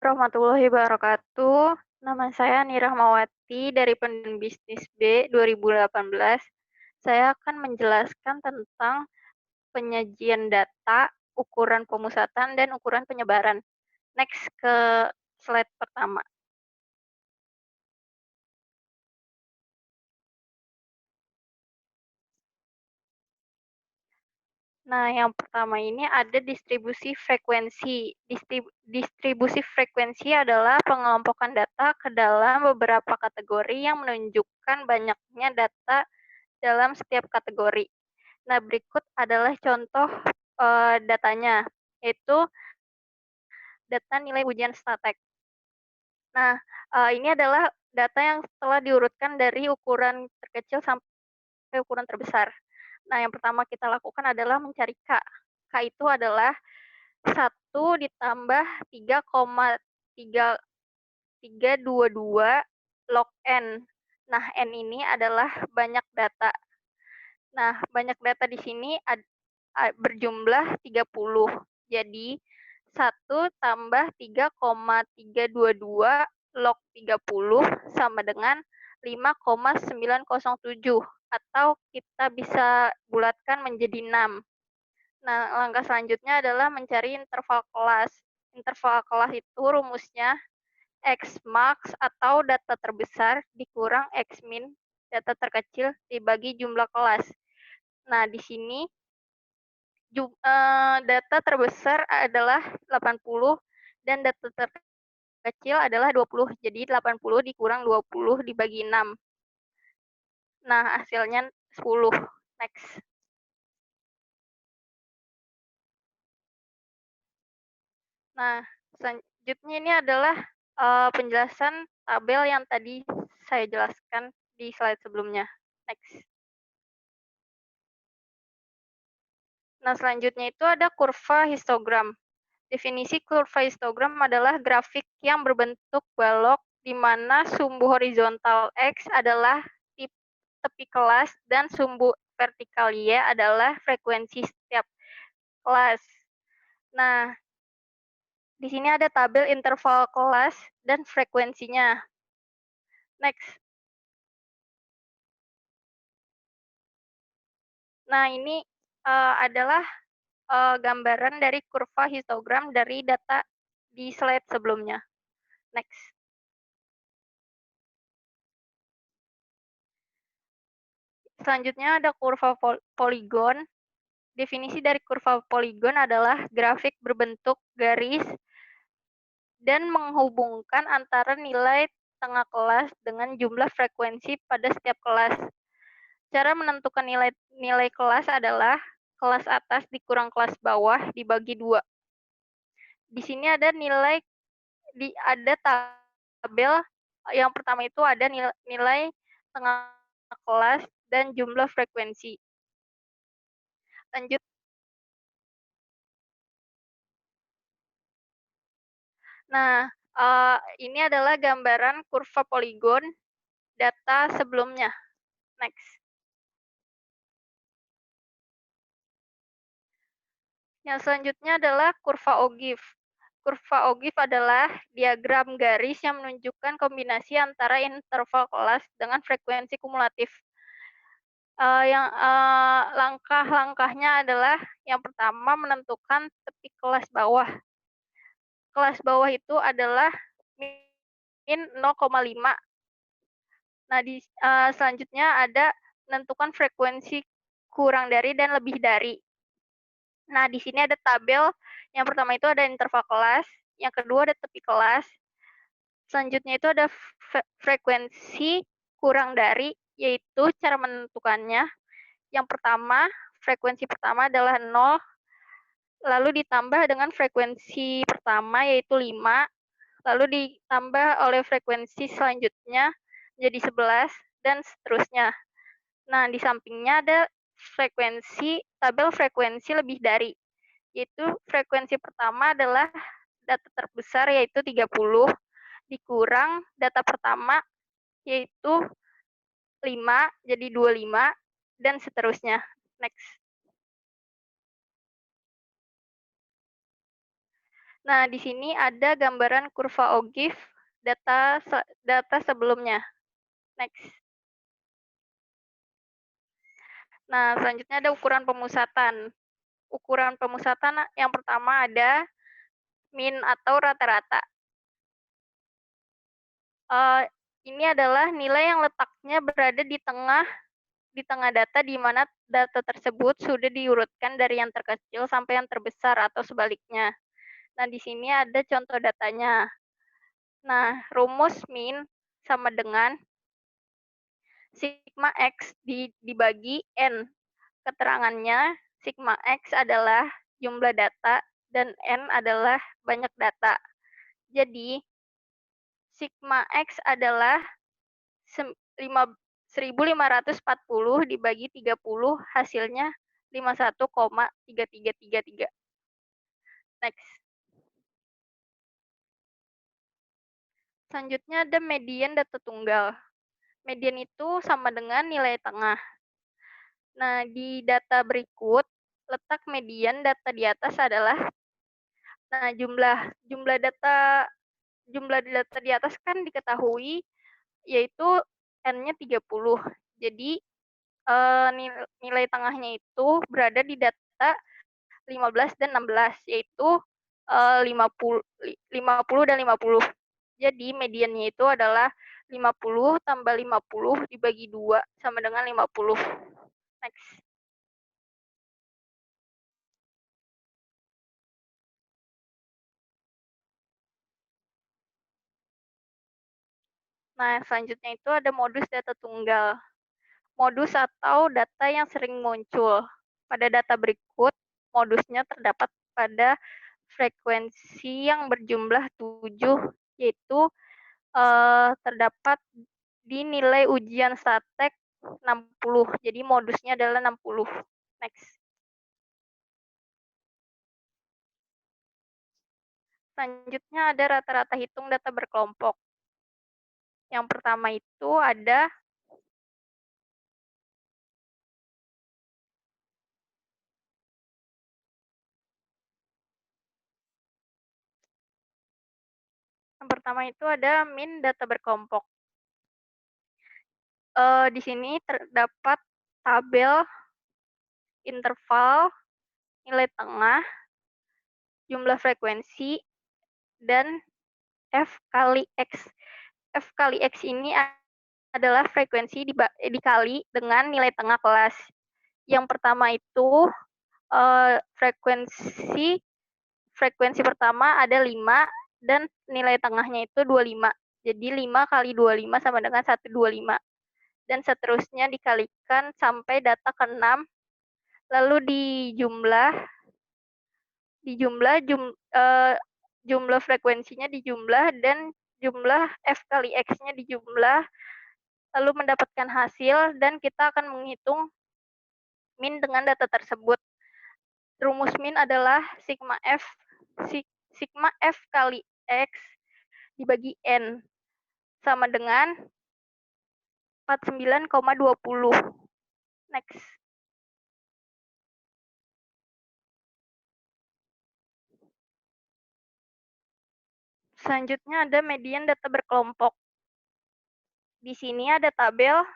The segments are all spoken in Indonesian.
warahmatullahi wabarakatuh. Nama saya Nirah Mawati dari Pendidikan Bisnis B 2018. Saya akan menjelaskan tentang penyajian data, ukuran pemusatan, dan ukuran penyebaran. Next ke slide pertama. Nah, yang pertama ini ada distribusi frekuensi. Distribusi frekuensi adalah pengelompokan data ke dalam beberapa kategori yang menunjukkan banyaknya data dalam setiap kategori. Nah, berikut adalah contoh datanya, yaitu data nilai ujian statek. Nah, ini adalah data yang telah diurutkan dari ukuran terkecil sampai ukuran terbesar. Nah, yang pertama kita lakukan adalah mencari K. K itu adalah 1 ditambah 3,3322 log N. Nah, N ini adalah banyak data. Nah, banyak data di sini berjumlah 30. Jadi, 1 tambah 3,322 log 30 sama dengan 5,907, atau kita bisa bulatkan menjadi 6. Nah, langkah selanjutnya adalah mencari interval kelas. Interval kelas itu rumusnya X max atau data terbesar dikurang X min, data terkecil, dibagi jumlah kelas. Nah, di sini data terbesar adalah 80 dan data terkecil adalah 20. Jadi 80 dikurang 20 dibagi 6. Nah, hasilnya 10. Next. Nah, selanjutnya ini adalah penjelasan tabel yang tadi saya jelaskan di slide sebelumnya. Next. Nah, selanjutnya itu ada kurva histogram. Definisi kurva histogram adalah grafik yang berbentuk balok di mana sumbu horizontal X adalah tepi kelas dan sumbu vertikal Y adalah frekuensi setiap kelas. Nah, di sini ada tabel interval kelas dan frekuensinya. Next. Nah, ini adalah gambaran dari kurva histogram dari data di slide sebelumnya. Next. Selanjutnya ada kurva poligon. Definisi dari kurva poligon adalah grafik berbentuk garis dan menghubungkan antara nilai tengah kelas dengan jumlah frekuensi pada setiap kelas. Cara menentukan nilai kelas adalah kelas atas dikurang kelas bawah dibagi 2. Di sini ada ada tabel yang pertama itu ada nilai tengah kelas dan jumlah frekuensi. Lanjut. Nah, ini adalah gambaran kurva poligon data sebelumnya. Next. Yang selanjutnya adalah kurva Ogif. Kurva Ogif adalah diagram garis yang menunjukkan kombinasi antara interval kelas dengan frekuensi kumulatif. Langkah-langkahnya adalah yang pertama menentukan tepi kelas bawah. Kelas bawah itu adalah min 0,5. Nah, selanjutnya ada menentukan frekuensi kurang dari dan lebih dari. Nah, di sini ada tabel. Yang pertama itu ada interval kelas, yang kedua ada tepi kelas. Selanjutnya itu ada frekuensi kurang dari, yaitu cara menentukannya. Yang pertama, frekuensi pertama adalah 0, lalu ditambah dengan frekuensi pertama yaitu 5, lalu ditambah oleh frekuensi selanjutnya menjadi 11, dan seterusnya. Nah, di sampingnya ada tabel frekuensi lebih dari, yaitu frekuensi pertama adalah data terbesar yaitu 30, dikurang data pertama yaitu 5, jadi 25, dan seterusnya. Next. Nah, di sini ada gambaran kurva OGIF data sebelumnya. Next. Nah, selanjutnya ada ukuran pemusatan. Ukuran pemusatan yang pertama ada min atau rata-rata. Ini adalah nilai yang letaknya berada di tengah data, di mana data tersebut sudah diurutkan dari yang terkecil sampai yang terbesar atau sebaliknya. Nah, di sini ada contoh datanya. Nah, rumus min sama dengan sigma X dibagi N. Keterangannya, sigma X adalah jumlah data dan N adalah banyak data. Jadi, sigma X adalah 1540 dibagi 30, hasilnya 51,3333. Next. Selanjutnya ada median data tunggal. Median itu sama dengan nilai tengah. Nah, di data berikut, letak median data di atas adalah, nah, jumlah data di atas kan diketahui, yaitu N-nya 30. Jadi, nilai tengahnya itu berada di data 15 dan 16, yaitu 50 dan 50. Jadi, mediannya itu adalah 50 tambah 50 dibagi 2 sama dengan 50. Next. Nah, selanjutnya itu ada modus data tunggal. Modus atau data yang sering muncul. Pada data berikut, modusnya terdapat pada frekuensi yang berjumlah 7, yaitu terdapat di nilai ujian statek 60. Jadi modusnya adalah 60. Next. Selanjutnya ada rata-rata hitung data berkelompok. Yang pertama itu ada min data berkelompok. Di sini terdapat tabel interval, nilai tengah, jumlah frekuensi, dan F kali X. F kali X ini adalah frekuensi dikali dengan nilai tengah kelas. Yang pertama itu frekuensi pertama ada 5 dan nilai tengahnya itu 25. Jadi 5 kali 25 sama dengan 125. Dan seterusnya dikalikan sampai data ke-6, lalu jumlah frekuensinya dijumlah dan jumlah F kali X-nya dijumlah, lalu mendapatkan hasil, dan kita akan menghitung min dengan data tersebut. Rumus min adalah sigma F kali X dibagi N sama dengan 49,20. Next. Selanjutnya ada median data berkelompok. Di sini ada tabel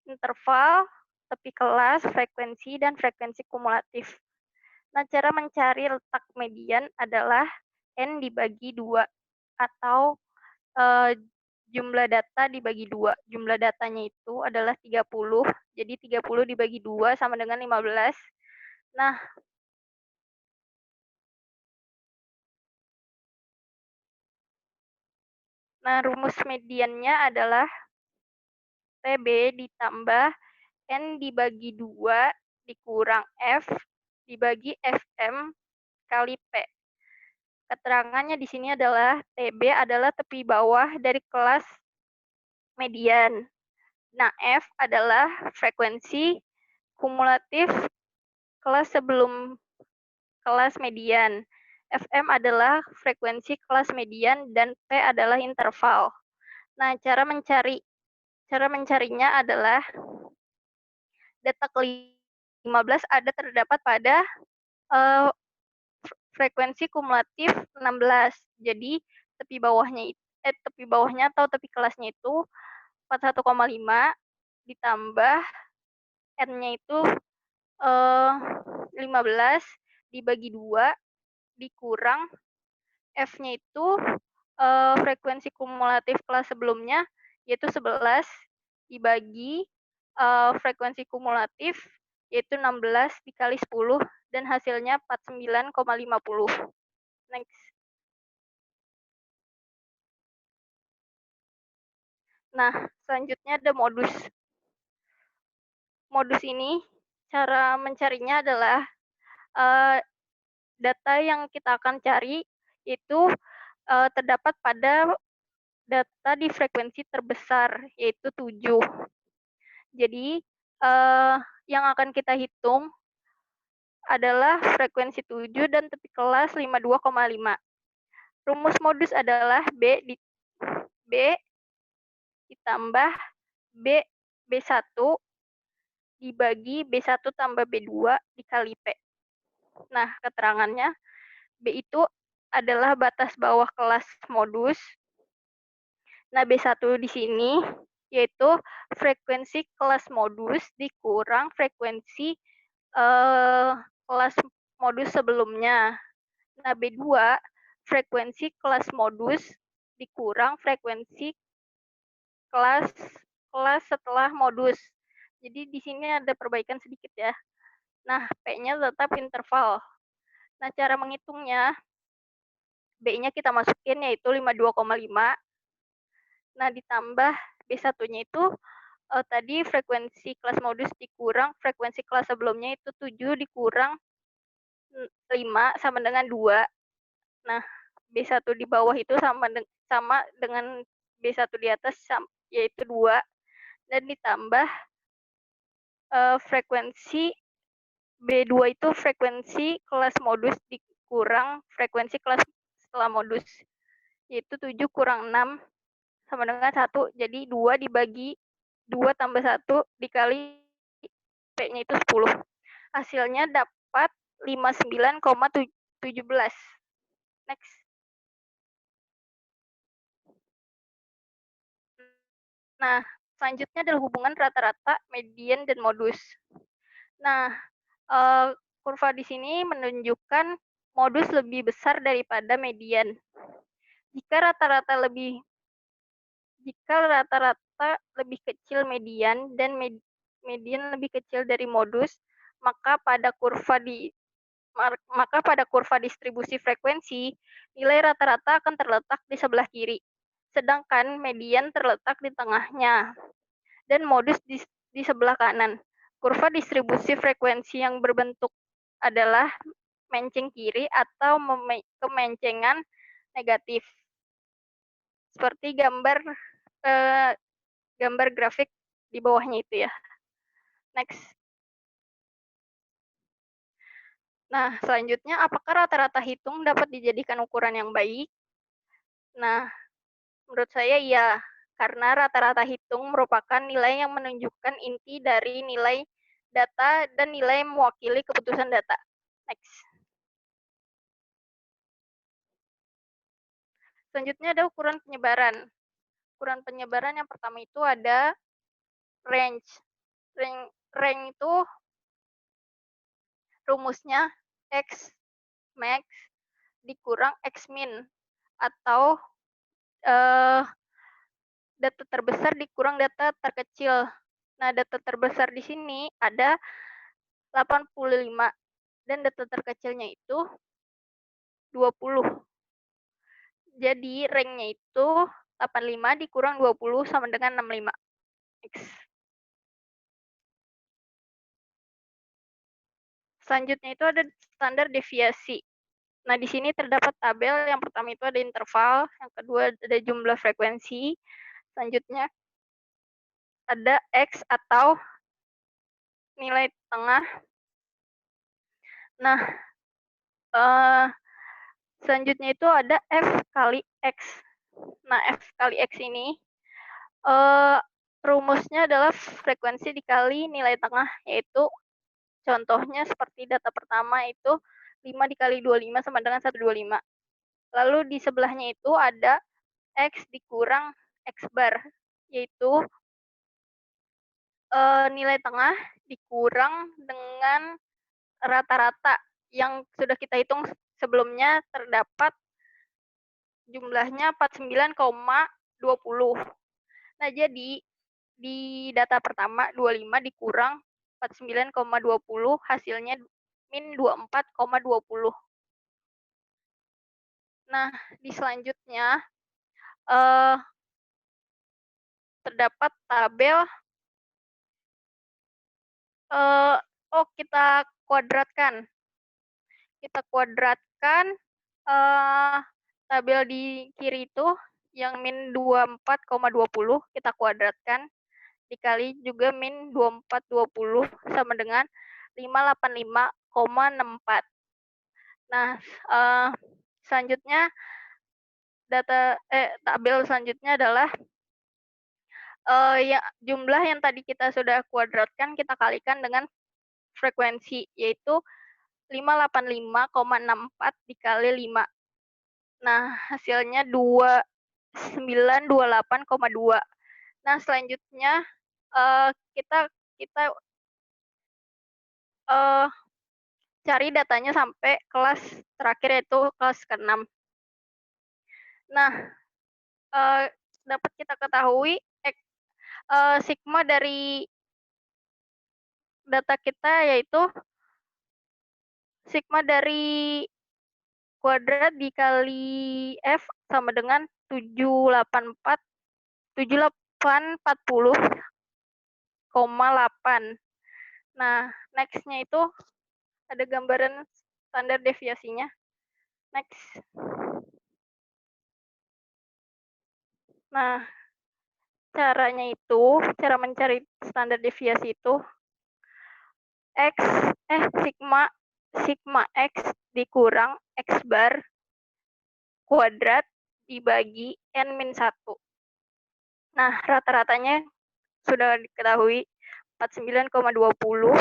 interval, tepi kelas, frekuensi, dan frekuensi kumulatif. Nah, cara mencari letak median adalah N dibagi 2, atau jumlah data dibagi 2. Jumlah datanya itu adalah 30, jadi 30 dibagi 2 sama dengan 15. Nah, rumus mediannya adalah TB ditambah N dibagi 2 dikurang F dibagi FM kali P. Keterangannya di sini adalah TB adalah tepi bawah dari kelas median. Nah, F adalah frekuensi kumulatif kelas sebelum kelas median. FM adalah frekuensi kelas median dan P adalah interval. Nah, cara mencarinya adalah data ke-15 ada terdapat pada frekuensi kumulatif 16. Jadi tepi bawahnya atau tepi kelasnya itu 41,5 ditambah N-nya itu 15 dibagi 2 dikurang F-nya itu frekuensi kumulatif kelas sebelumnya yaitu 11 dibagi frekuensi kumulatif yaitu 16 dikali 10 dan hasilnya 49,50. Next. Nah, selanjutnya ada modus. Modus ini cara mencarinya adalah data yang kita akan cari itu terdapat pada data di frekuensi terbesar yaitu 7. Jadi yang akan kita hitung adalah frekuensi 7 dan tepi kelas 52,5. Rumus modus adalah B ditambah B1 dibagi B1 tambah B2 dikali P. Nah, keterangannya B itu adalah batas bawah kelas modus. Nah, B1 di sini yaitu frekuensi kelas modus dikurang frekuensi kelas modus sebelumnya. Nah, B2 frekuensi kelas modus dikurang frekuensi kelas setelah modus. Jadi di sini ada perbaikan sedikit ya. Nah, P-nya tetap interval. Nah, cara menghitungnya B-nya kita masukin yaitu 52,5. Nah, ditambah B1-nya itu tadi frekuensi kelas modus dikurang frekuensi kelas sebelumnya itu 7 dikurang 5 sama dengan 2. Nah, B1 di bawah itu sama dengan B1 di atas yaitu 2 dan ditambah frekuensi B2 itu frekuensi kelas modus dikurang frekuensi kelas setelah modus yaitu 7 kurang 6 sama dengan 1. Jadi 2 dibagi 2 tambah 1 dikali P-nya itu 10. Hasilnya dapat 59,17. Next. Nah, selanjutnya adalah hubungan rata-rata, median, dan modus. Nah, kurva di sini menunjukkan modus lebih besar daripada median. Jika rata-rata lebih kecil median dan median lebih kecil dari modus, maka pada kurva distribusi frekuensi, nilai rata-rata akan terletak di sebelah kiri, sedangkan median terletak di tengahnya, dan modus di sebelah kanan. Kurva distribusi frekuensi yang berbentuk adalah menceng kiri atau kemencengan negatif. Seperti gambar grafik di bawahnya itu ya. Next. Nah, selanjutnya, apakah rata-rata hitung dapat dijadikan ukuran yang baik? Nah, menurut saya iya, karena rata-rata hitung merupakan nilai yang menunjukkan inti dari nilai data dan nilai mewakili keputusan data. Next. Selanjutnya ada ukuran penyebaran. Ukuran penyebaran yang pertama itu ada range. Range itu rumusnya X max dikurang X min atau data terbesar dikurang data terkecil. Nah, data terbesar di sini ada 85 dan data terkecilnya itu 20. Jadi rank-nya itu 85 dikurang 20 sama dengan 65. X. Selanjutnya itu ada standar deviasi. Nah, di sini terdapat tabel. Yang pertama itu ada interval, yang kedua ada jumlah frekuensi, selanjutnya ada X atau nilai tengah. Nah, selanjutnya itu ada F kali X. Nah, F kali X ini rumusnya adalah frekuensi dikali nilai tengah, yaitu contohnya seperti data pertama itu 5 dikali 25 sama dengan 125. Lalu di sebelahnya itu ada X dikurang X bar, yaitu nilai tengah dikurang dengan rata-rata yang sudah kita hitung sebelumnya terdapat jumlahnya 49,20. Nah, jadi di data pertama 25 dikurang 49,20 hasilnya min 24,20. Nah, di selanjutnya terdapat tabel kita kuadratkan. Kita kuadratkan tabel di kiri itu yang min 24,20 kita kuadratkan dikali juga min 2420 sama dengan 585,64. Nah, selanjutnya tabel selanjutnya adalah ya jumlah yang tadi kita sudah kuadratkan kita kalikan dengan frekuensi, yaitu 585,64 dikali 5. Nah, hasilnya 2928,2. Nah, selanjutnya kita cari datanya sampai kelas terakhir, yaitu kelas ke-6. Nah, dapat kita ketahui sigma dari data kita yaitu sigma dari kuadrat dikali F sama dengan 7840,8. Nah, next-nya itu ada gambaran standar deviasinya. Next. Nah, cara mencari standar deviasi itu sigma X dikurang X bar kuadrat dibagi N-1. Nah, rata-ratanya sudah diketahui 49,20.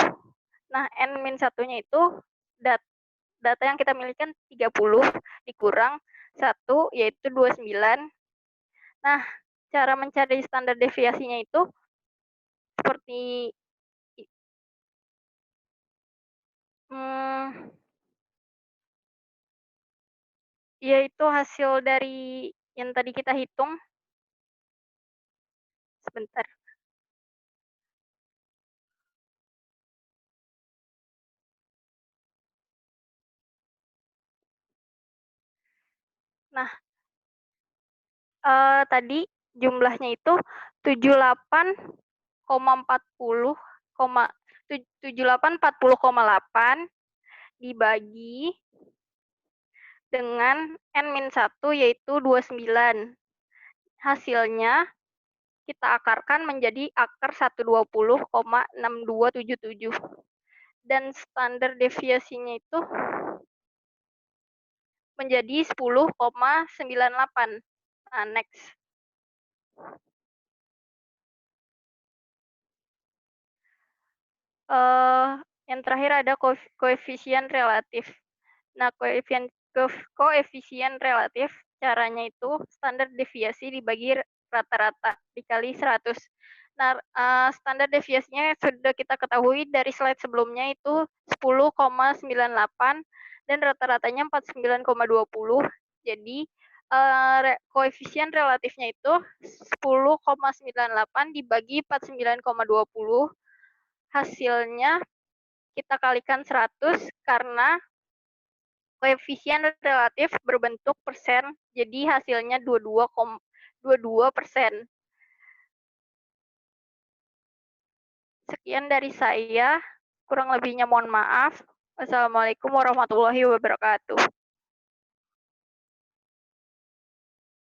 Nah, N-1-nya itu data yang kita miliki 30 dikurang 1 yaitu 29. Nah, cara mencari standar deviasinya itu seperti yaitu hasil dari yang tadi kita hitung. Sebentar. Nah, tadi jumlahnya itu 7840,8 dibagi dengan N-1 yaitu 29. Hasilnya kita akarkan menjadi akar 120,6277. Dan standar deviasinya itu menjadi 10,98. Nah, next. Yang terakhir ada koefisien relatif. Nah, koefisien relatif caranya itu standar deviasi dibagi rata-rata dikali 100. Nah, standar deviasinya sudah kita ketahui dari slide sebelumnya itu 10,98 dan rata-ratanya 49,20. Jadi koefisien relatifnya itu 10,98 dibagi 49,20. Hasilnya kita kalikan 100 karena koefisien relatif berbentuk persen, jadi hasilnya 22%. Sekian dari saya, kurang lebihnya mohon maaf. Wassalamualaikum warahmatullahi wabarakatuh.